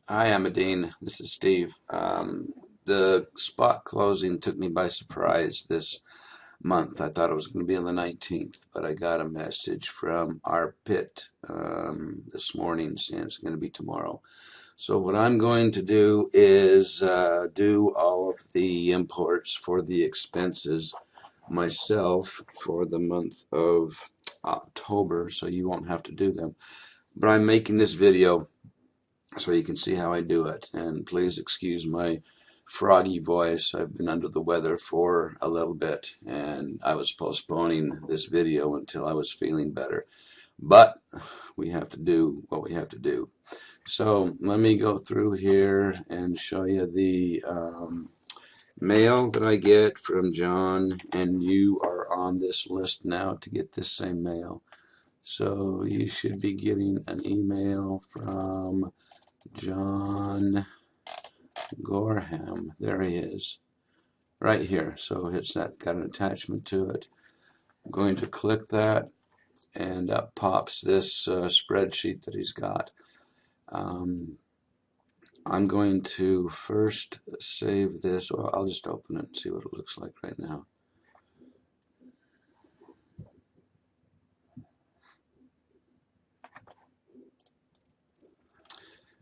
Hi, Amadine. This is Steve. The spot closing took me by surprise this month. I thought it was going to be on the 19th, but I got a message from our pit this morning saying it's going to be tomorrow. So what I'm going to do is do all of the imports for the expenses myself for the month of October, so you won't have to do them. But I'm making this video so you can see how I do it. And please excuse my froggy voice. I've been under the weather for a little bit, and I was postponing this video until I was feeling better. But we have to do what we have to do. So let me go through here and show you the mail that I get from John, and you are on this list now to get this same mail. So you should be getting an email from John Gorham. There he is, right here. So it's got an attachment to it. I'm going to click that, and up pops this spreadsheet that he's got. I'm going to first save this. Well, I'll just open it and see what it looks like right now.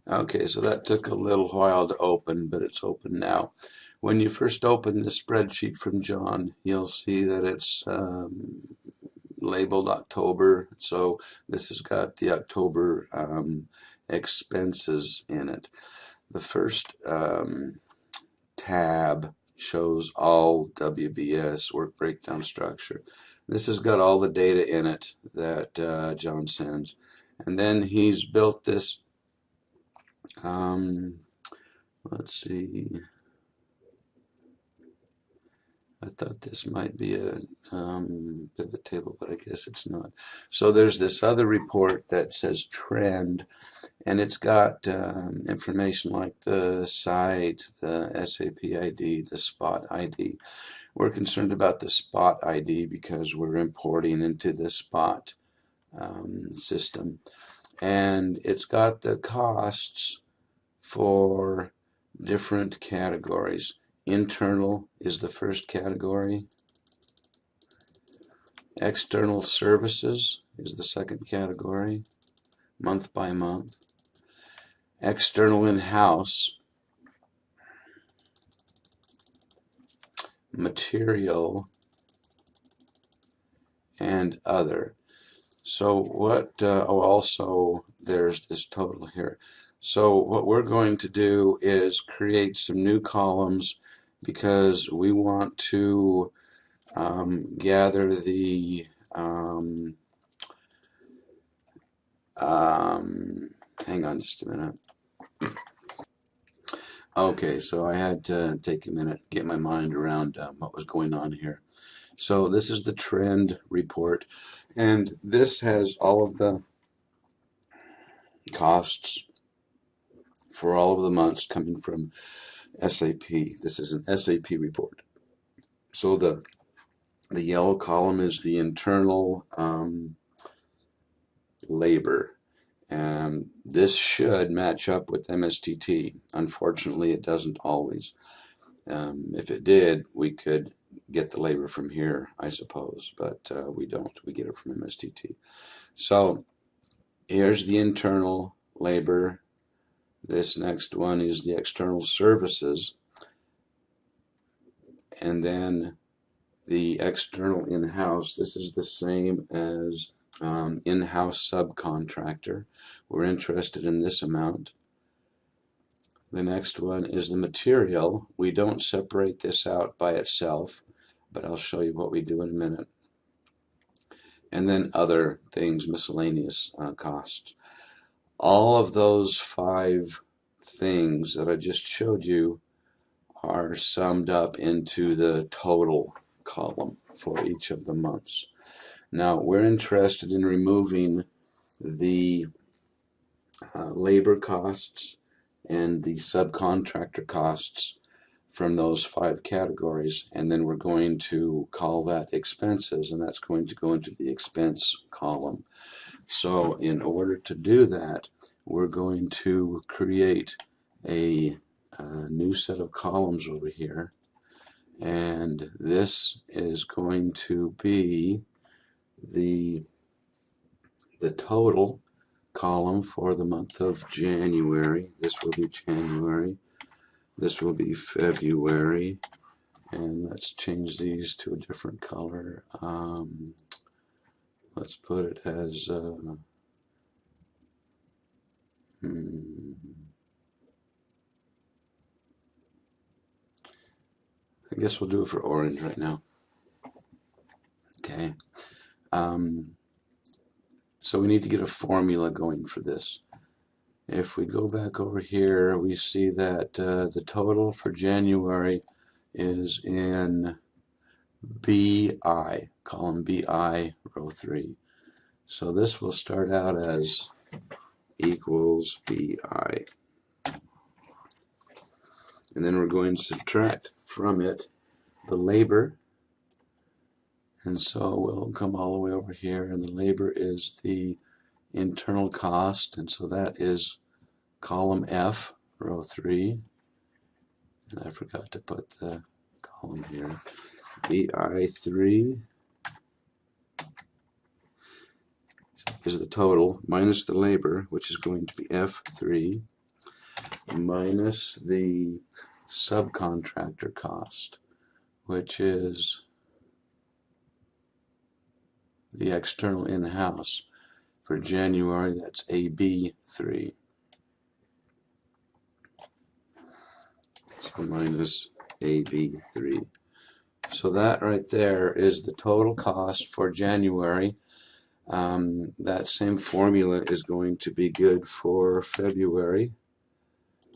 Okay, so that took a little while to open, but it's open now. When you first open the spreadsheet from John, you'll see that it's labeled October. So this has got the October expenses in it. The first tab shows all WBS, work breakdown structure. This has got all the data in it that John sends. And then he's built this, let's see, I thought this might be a pivot table, but I guess it's not. So there's this other report that says trend, and it's got information like the site, the SAP ID, the spot ID. We're concerned about the spot ID because we're importing into the spot system. And it's got the costs for different categories. Internal is the first category. External services is the second category, month by month. External in-house, material, and other. So what, also there's this total here. So what we're going to do is create some new columns because we want to gather the hang on just a minute. Okay, so I had to take a minute, get my mind around what was going on here. So this is the trend report, and this has all of the costs for all of the months coming from SAP. This is an SAP report. So the yellow column is the internal labor. And this should match up with MSTT. Unfortunately, it doesn't always. If it did, we could get the labor from here, I suppose, but we don't. We get it from MSTT. So here's the internal labor. This next one is the external services. And then the external in-house. This is the same as in-house subcontractor. We're interested in this amount. The next one is the material. We don't separate this out by itself, but I'll show you what we do in a minute. And then other things, miscellaneous costs. All of those 5 things that I just showed you are summed up into the total column for each of the months. Now, we're interested in removing the labor costs and the subcontractor costs from those 5 categories, and then we're going to call that expenses, and that's going to go into the expense column. So in order to do that, we're going to create a new set of columns over here, and this is going to be the total column for the month of January. This will be January. This will be February. And let's change these to a different color. Let's put it as I guess we'll do it for orange right now. Okay. So we need to get a formula going for this. If we go back over here, we see that the total for January is in BI, column BI, row 3. So this will start out as equals BI. And then we're going to subtract from it the labor. And so we'll come all the way over here, and the labor is the internal cost, and so that is column F, row 3. And I forgot to put the column here. BI3 is the total minus the labor, which is going to be F3, minus the subcontractor cost, which is the external in-house. For January, that's AB3. So minus AB3. So that right there is the total cost for January. That same formula is going to be good for February.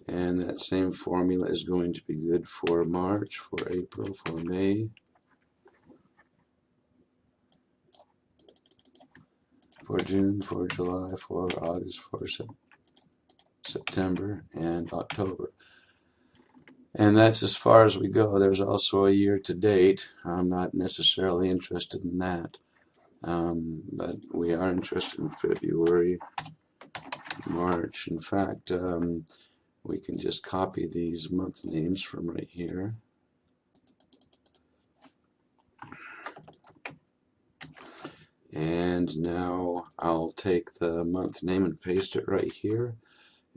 And that same formula is going to be good for March, for April, for May, for June, for July, for August, for September, and October. And that's as far as we go. There's also a year to date. I'm not necessarily interested in that. But we are interested in February, March. In fact, we can just copy these month names from right here. And now I'll take the month name and paste it right here.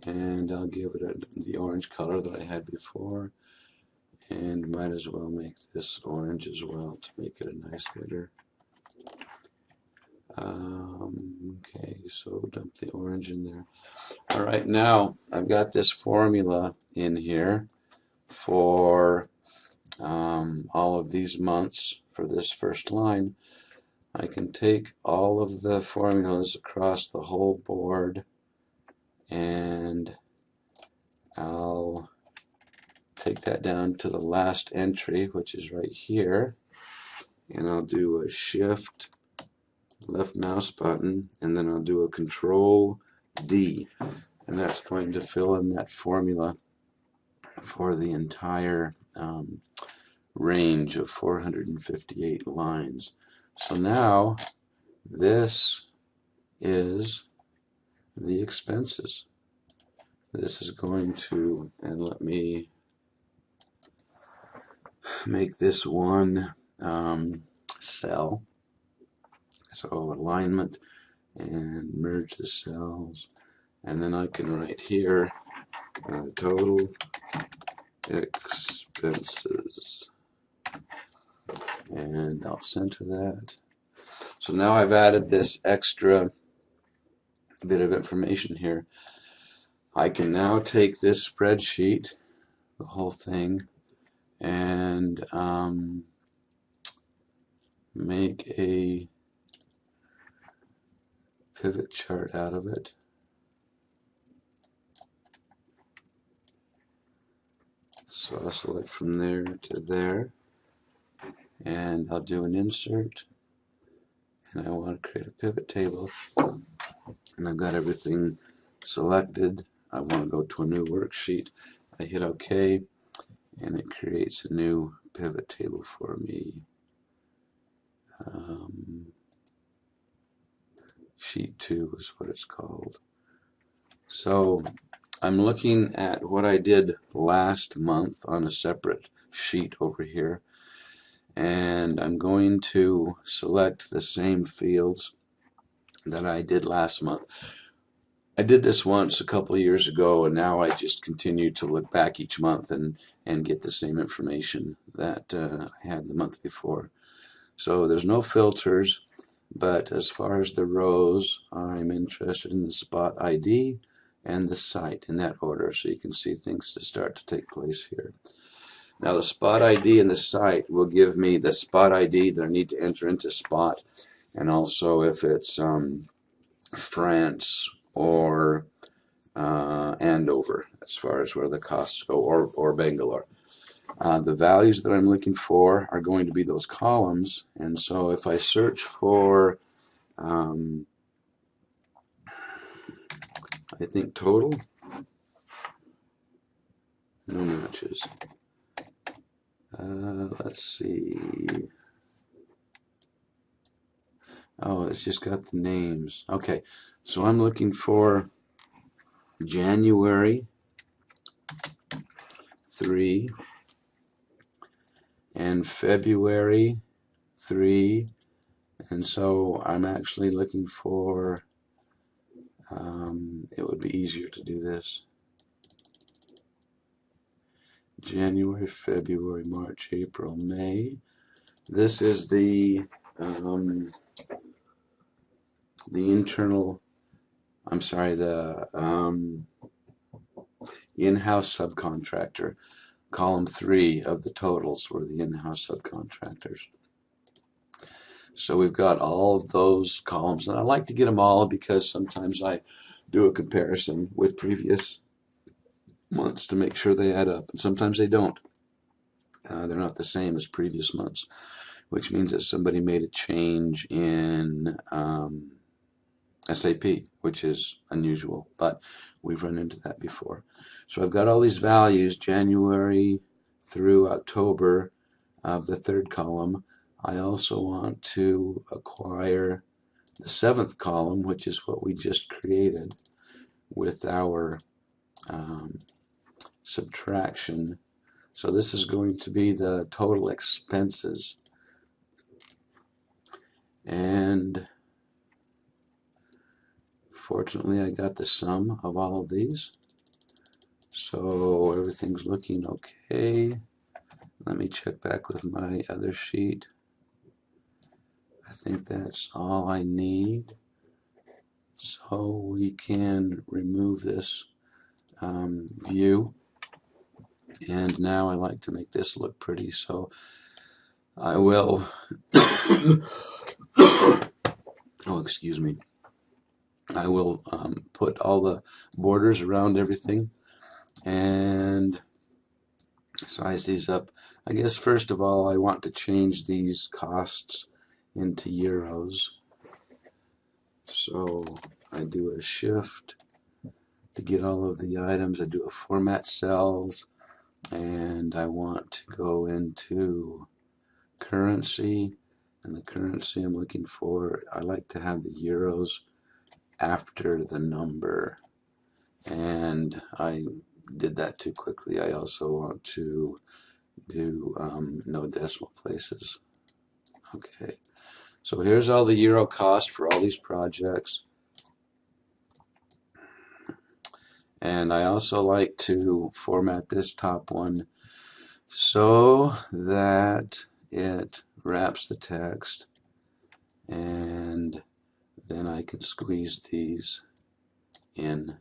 And I'll give it the orange color that I had before. And might as well make this orange as well to make it a nice header. Okay, so dump the orange in there. All right, now I've got this formula in here for all of these months for this first line. I can take all of the formulas across the whole board, and I'll take that down to the last entry, which is right here, and I'll do a shift left mouse button, and then I'll do a control D, and that's going to fill in that formula for the entire range of 458 lines. So now this is the expenses. This is going to, and let me make this one cell. So alignment and merge the cells, and then I can write here total expenses, and I'll center that. So now I've added this extra bit of information here. I can now take this spreadsheet, the whole thing, and make a pivot chart out of it. So I'll select from there to there, and I'll do an insert, and I want to create a pivot table, and I've got everything selected. I want to go to a new worksheet. I hit OK, and it creates a new pivot table for me. Sheet 2 is what it's called. So I'm looking at what I did last month on a separate sheet over here, and I'm going to select the same fields that I did last month. I did this once a couple of years ago, and now I just continue to look back each month and get the same information that I had the month before. So there's no filters, but as far as the rows, I'm interested in the spot ID and the site in that order, so you can see things to start to take place here. Now the spot ID and the site will give me the spot ID that I need to enter into spot, and also if it's France or Andover, as far as where the costs go, or Bangalore. The values that I'm looking for are going to be those columns, and so if I search for, I think total, no matches. Let's see. Oh, it's just got the names. Okay, so I'm looking for January 3 and February 3, and so I'm actually looking for, it would be easier to do this. January, February, March, April, May. This is the internal, I'm sorry, the in-house subcontractor. Column 3 of the totals were the in-house subcontractors. So we've got all of those columns, and I like to get them all because sometimes I do a comparison with previous months to make sure they add up, and sometimes they don't. They're not the same as previous months, which means that somebody made a change in SAP, which is unusual, but we've run into that before. So I've got all these values, January through October of the third column. I also want to acquire the seventh column, which is what we just created with our subtraction. So this is going to be the total expenses. And fortunately, I got the sum of all of these. So everything's looking okay. Let me check back with my other sheet. I think that's all I need. So we can remove this view. And now I like to make this look pretty, so I will, oh, excuse me, I will put all the borders around everything and size these up. I guess first of all I want to change these costs into euros. So I do a shift to get all of the items. I do a format cells, and I want to go into currency, and the currency I'm looking for, I like to have the euros after the number, and I did that too quickly. I also want to do no decimal places. Okay, so here's all the euro cost for all these projects. And I also like to format this top one so that it wraps the text, and then I can squeeze these in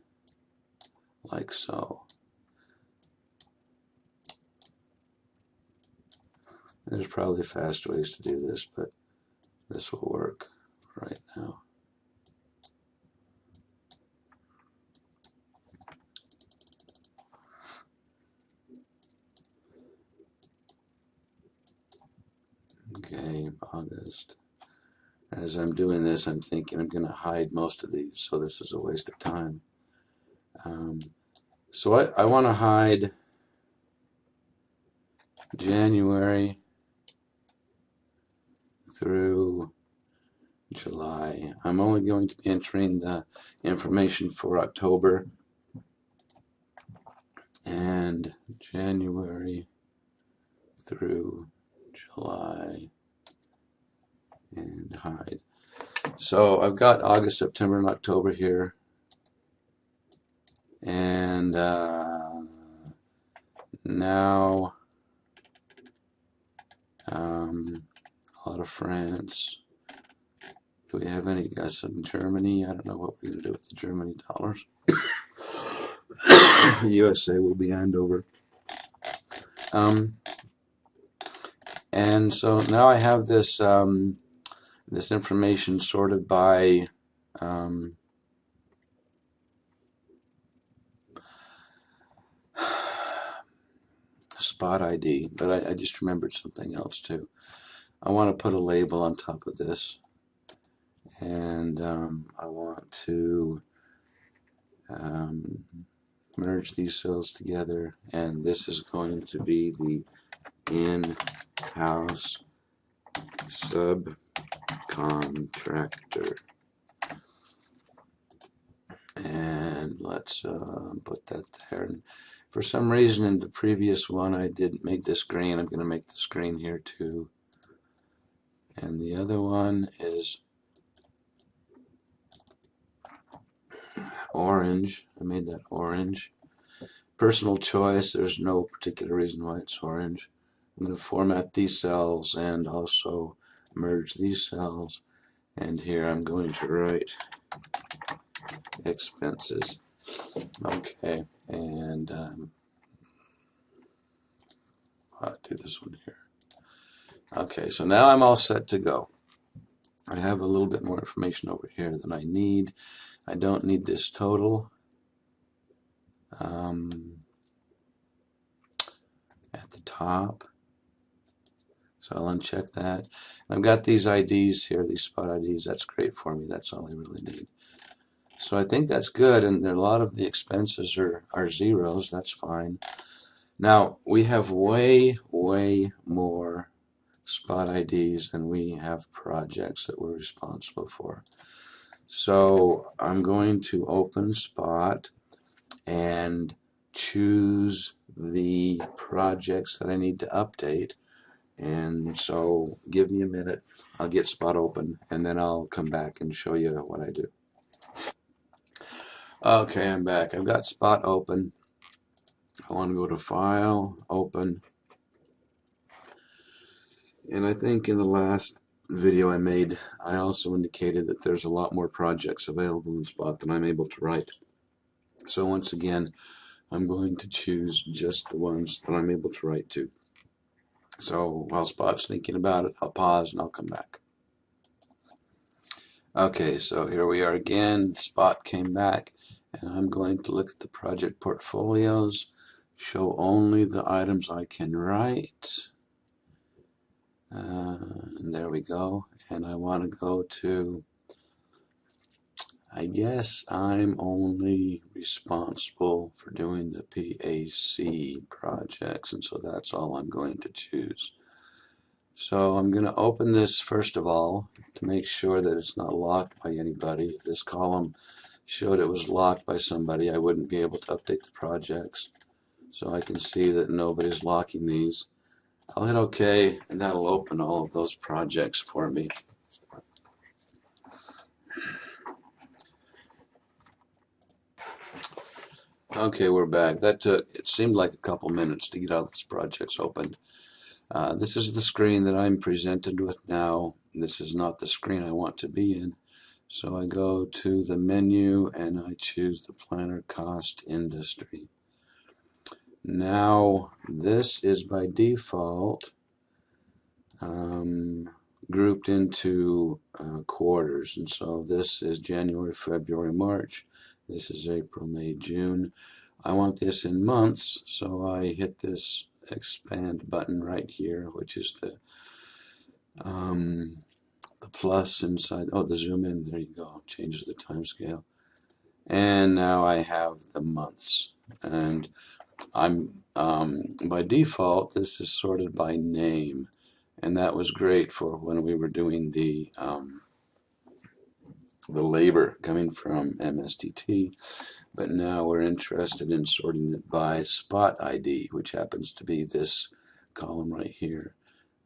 like so. There's probably faster ways to do this, but this will work right now. Okay, August. As I'm doing this, I'm thinking I'm going to hide most of these, so this is a waste of time. So I want to hide January through July. I'm only going to be entering the information for October. and January through July, and hide. So I've got August, September, and October here, and now a lot of France. Do we have any guys in Germany? I don't know what we're going to do with the Germany dollars. USA will be Andover. And so now I have this this information sorted by spot ID, but I just remembered something else too. I want to put a label on top of this, and I want to merge these cells together, and this is going to be the in-house subcontractor. And let's put that there. And for some reason in the previous one I didn't make this green. I'm going to make this green here too. And the other one is orange. I made that orange. Personal choice. There's no particular reason why it's orange. I'm going to format these cells and also merge these cells. And here I'm going to write expenses. Okay, and I'll do this one here. Okay, so now I'm all set to go. I have a little bit more information over here than I need. I don't need this total. At the top. So I'll uncheck that. I've got these IDs here, these spot IDs. That's great for me. That's all I really need. So I think that's good, and a lot of the expenses are zeros. That's fine. Now, we have way more spot IDs than we have projects that we're responsible for. So I'm going to open Spot and choose the projects that I need to update. And so give me a minute. I'll get Spot open, and then I'll come back and show you what I do. Okay, I'm back. I've got Spot open. I want to go to File, Open. And I think in the last video I made, I also indicated that there's a lot more projects available in Spot than I'm able to write. So once again, I'm going to choose just the ones that I'm able to write to. So while Spot's thinking about it, I'll pause and I'll come back. Okay, so here we are again. Spot came back, and I'm going to look at the project portfolios, show only the items I can write. And there we go. And I want to go to, I guess I'm only responsible for doing the PAC projects, and so that's all I'm going to choose. So I'm going to open this first of all to make sure that it's not locked by anybody. If this column showed it was locked by somebody, I wouldn't be able to update the projects. So I can see that nobody's locking these. I'll hit OK, and that'll open all of those projects for me. Okay, we're back. That took, it seemed like a couple minutes to get all these projects opened. This is the screen that I'm presented with now. This is not the screen I want to be in. So I go to the menu and I choose the Planner Cost Industry. Now this is by default grouped into quarters, and so this is January, February, March. This is April, May, June. I want this in months, so I hit this expand button right here, which is the plus inside. Oh, the zoom in. There you go. Changes the time scale. And now I have the months, and I'm by default this is sorted by name, and that was great for when we were doing the the labor coming from MSTT, but now we're interested in sorting it by spot ID, which happens to be this column right here.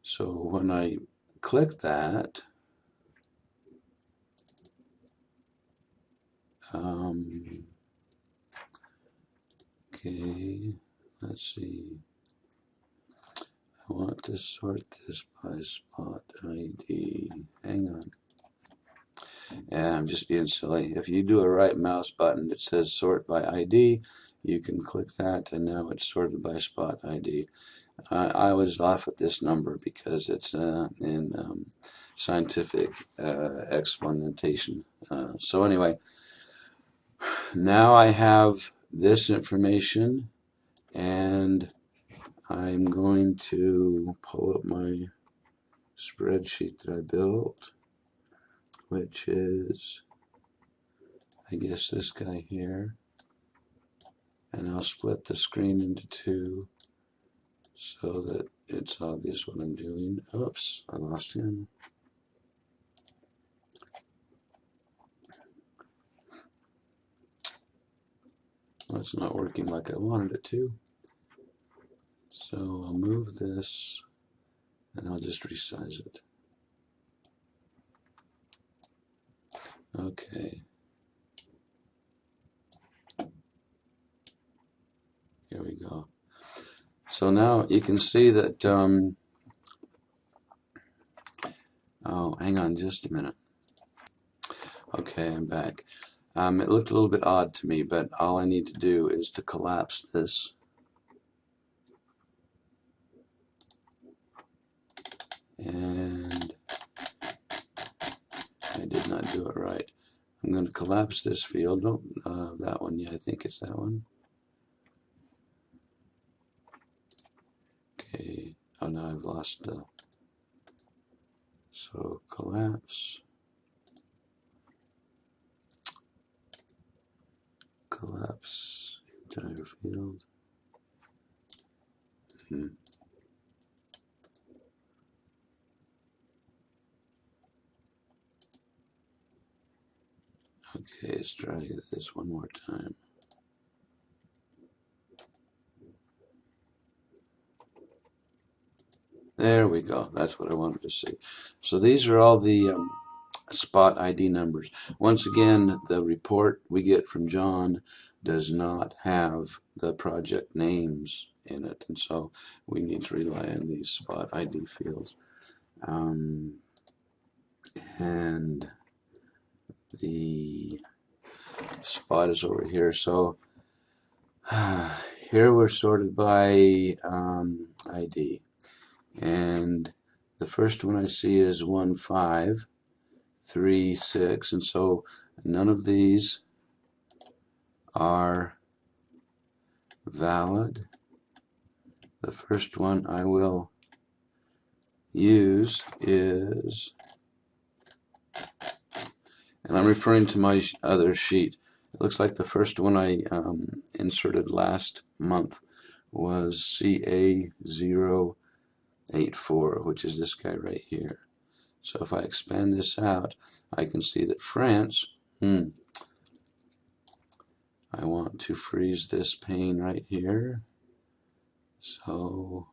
So when I click that, okay, let's see. I want to sort this by spot ID. Hang on. Yeah, I'm just being silly. If you do a right mouse button, it says sort by ID. You can click that, and now it's sorted by spot ID. I always laugh at this number because it's in scientific explanation. So anyway, now I have this information, and I'm going to pull up my spreadsheet that I built, which is, I guess, this guy here. And I'll split the screen into two so that it's obvious what I'm doing. Oops, I lost him. Well, it's not working like I wanted it to. So I'll move this and I'll just resize it. Okay. Here we go. So now you can see that, oh, hang on just a minute. Okay, I'm back. It looked a little bit odd to me, but all I need to do is to collapse this. And I did not do it right. I'm going to collapse this field. No, that one. Yeah, I think it's that one. Okay. Oh, now I've lost the. So collapse. Collapse entire field. Okay, let's try this one more time. There we go. That's what I wanted to see. So these are all the spot ID numbers. Once again, the report we get from John does not have the project names in it, and so we need to rely on these spot ID fields. And the spot is over here. So here we're sorted by ID, and the first one I see is 1536, and so none of these are valid. The first one I will use is, and I'm referring to my other sheet. It looks like the first one I inserted last month was CA084, which is this guy right here. So if I expand this out, I can see that France, I want to freeze this pane right here. So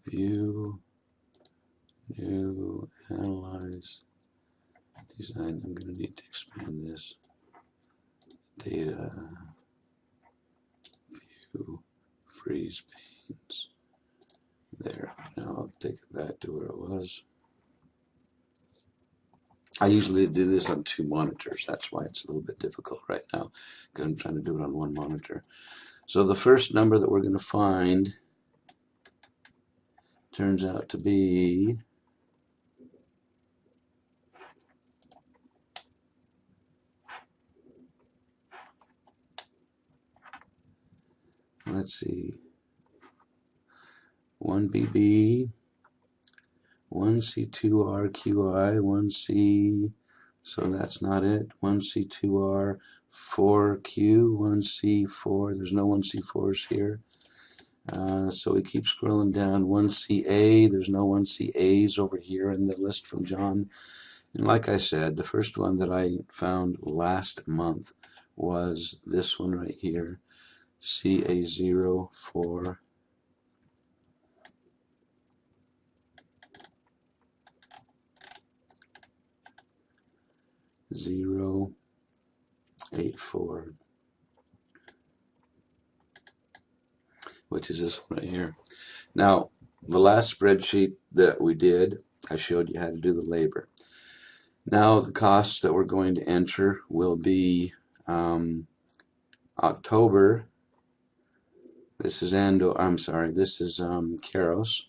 view, new, analyze, design. I'm going to need to expand this. Data, view, freeze panes. There. Now I'll take it back to where it was. I usually do this on two monitors. That's why it's a little bit difficult right now, because I'm trying to do it on one monitor. So the first number that we're going to find turns out to be let's see, 1BB, 1C2RQI, 1C, so that's not it, 1C2R, 4Q, 1C4, there's no 1C4s here. So we keep scrolling down, 1CA, there's no 1CAs over here in the list from John. And like I said, the first one that I found last month was this one right here, CA0 for $0.84, which is this one right here. Now, the last spreadsheet that we did, I showed you how to do the labor. Now the costs that we're going to enter will be October. This is this is Keros,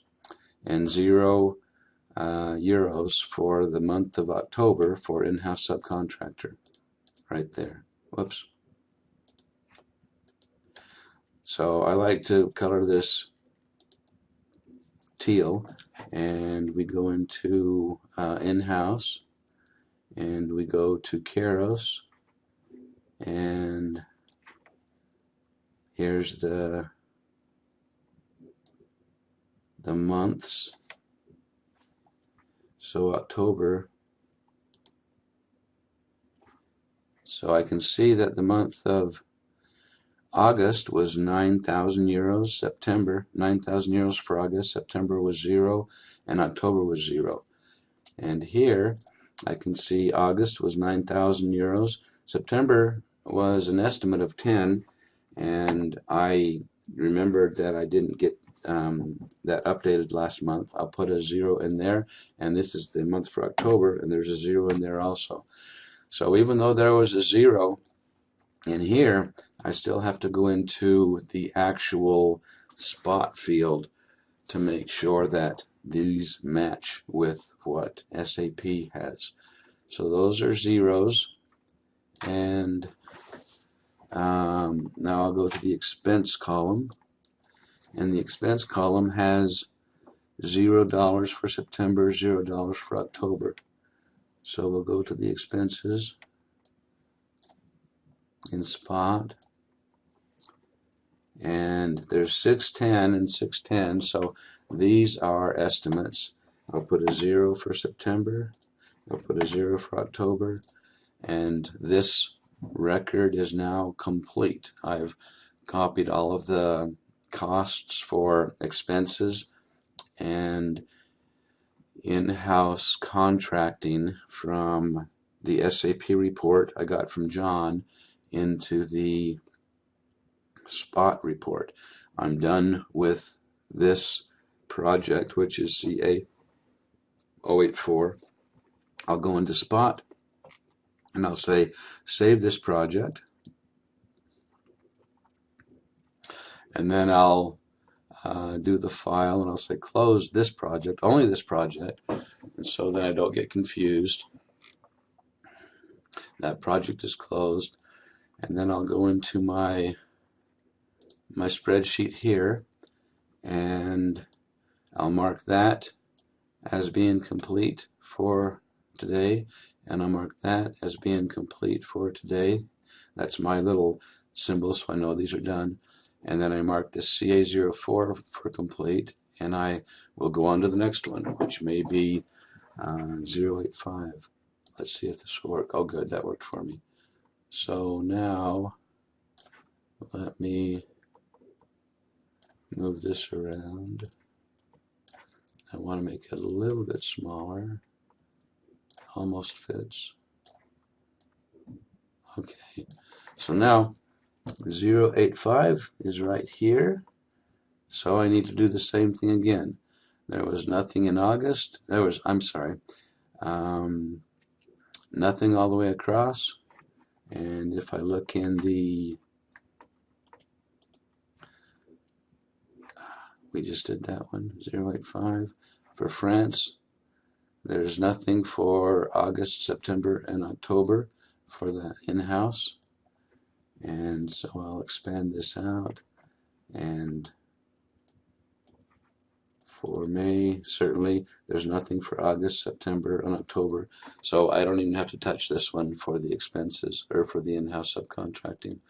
and €0 for the month of October for in-house subcontractor, right there. Whoops. So I like to color this teal, and we go into in-house, and we go to Keros, and here's the months. So October. So I can see that the month of August was €9,000. September, €9,000 for August. September was 0, and October was 0. And here I can see August was €9,000. September was an estimate of 10, and I remembered that I didn't get that updated last month. I'll put a 0 in there, and this is the month for October, and there's a 0 in there also. So even though there was a 0 in here, I still have to go into the actual spot field to make sure that these match with what SAP has. So those are zeros, and now I'll go to the expense column, and the expense column has $0 for September, $0 for October. So we'll go to the expenses in spot, and there's 610 and 610, so these are estimates. I'll put a 0 for September, I'll put a 0 for October, and this record is now complete. I've copied all of the costs for expenses and in-house contracting from the SAP report I got from John into the spot report. I'm done with this project, which is CA084. I'll go into spot, and I'll say save this project, and then I'll do the file, and I'll say close this project, only this project, and so that I don't get confused. That project is closed, and then I'll go into my spreadsheet here, and I'll mark that as being complete for today, and I'll mark that as being complete for today. That's my little symbol, so I know these are done. And then I mark this CA04 for complete, and I will go on to the next one, which may be 085. Let's see if this will work. Oh, good, that worked for me. So now let me move this around. I want to make it a little bit smaller. Almost fits. Okay, so now 085 is right here, so I need to do the same thing again. There was nothing in August. Nothing all the way across. And if I look in we just did that one, 085. For France, there's nothing for August, September, and October for the in-house. And so I'll expand this out, and for May, certainly there's nothing for August, September, and October, so I don't even have to touch this one for the expenses or for the in-house subcontracting.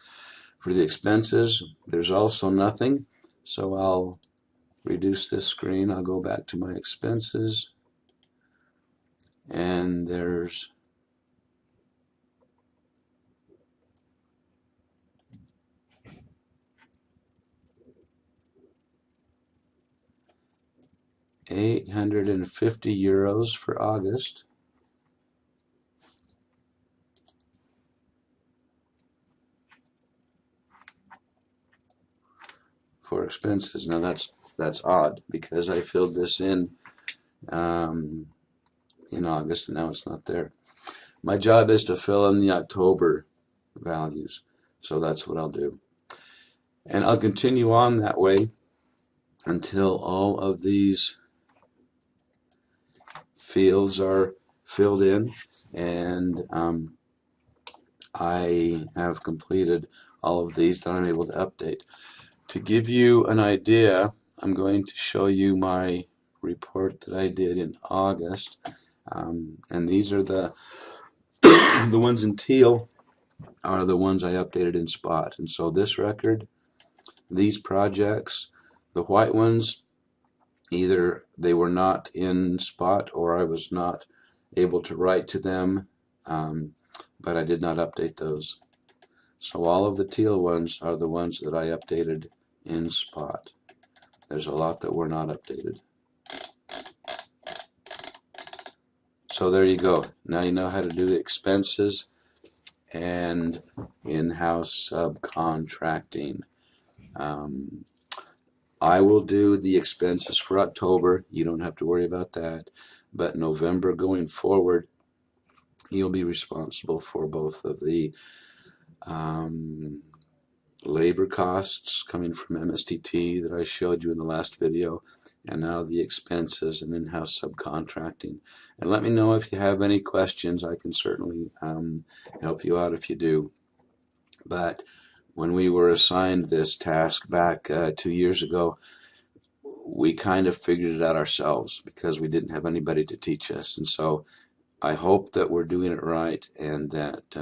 For the expenses, there's also nothing, so I'll reduce this screen. I'll go back to my expenses, and there's €850 for August. For expenses. Now that's odd because I filled this in August and now it's not there. My job is to fill in the October values, so that's what I'll do. And I'll continue on that way until all of these fields are filled in and I have completed all of these that I'm able to update. To give you an idea, I'm going to show you my report that I did in August, and these are the the ones in teal are the ones I updated in Spot. And so this record, these projects, the white ones, either they were not in Spot or I was not able to write to them, but I did not update those. So all of the teal ones are the ones that I updated in Spot. There's a lot that were not updated. So there you go. Now you know how to do the expenses and in-house subcontracting. I will do the expenses for October. You don't have to worry about that. But November going forward, you'll be responsible for both of the labor costs coming from MSTT that I showed you in the last video, and now the expenses and in-house subcontracting. And let me know if you have any questions. I can certainly help you out if you do. But when we were assigned this task back 2 years ago, we kind of figured it out ourselves because we didn't have anybody to teach us. And so I hope that we're doing it right and that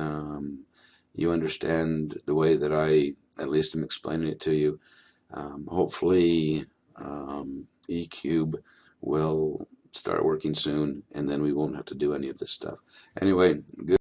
you understand the way that I at least am explaining it to you. Hopefully eCube will start working soon and then we won't have to do any of this stuff. Anyway, good.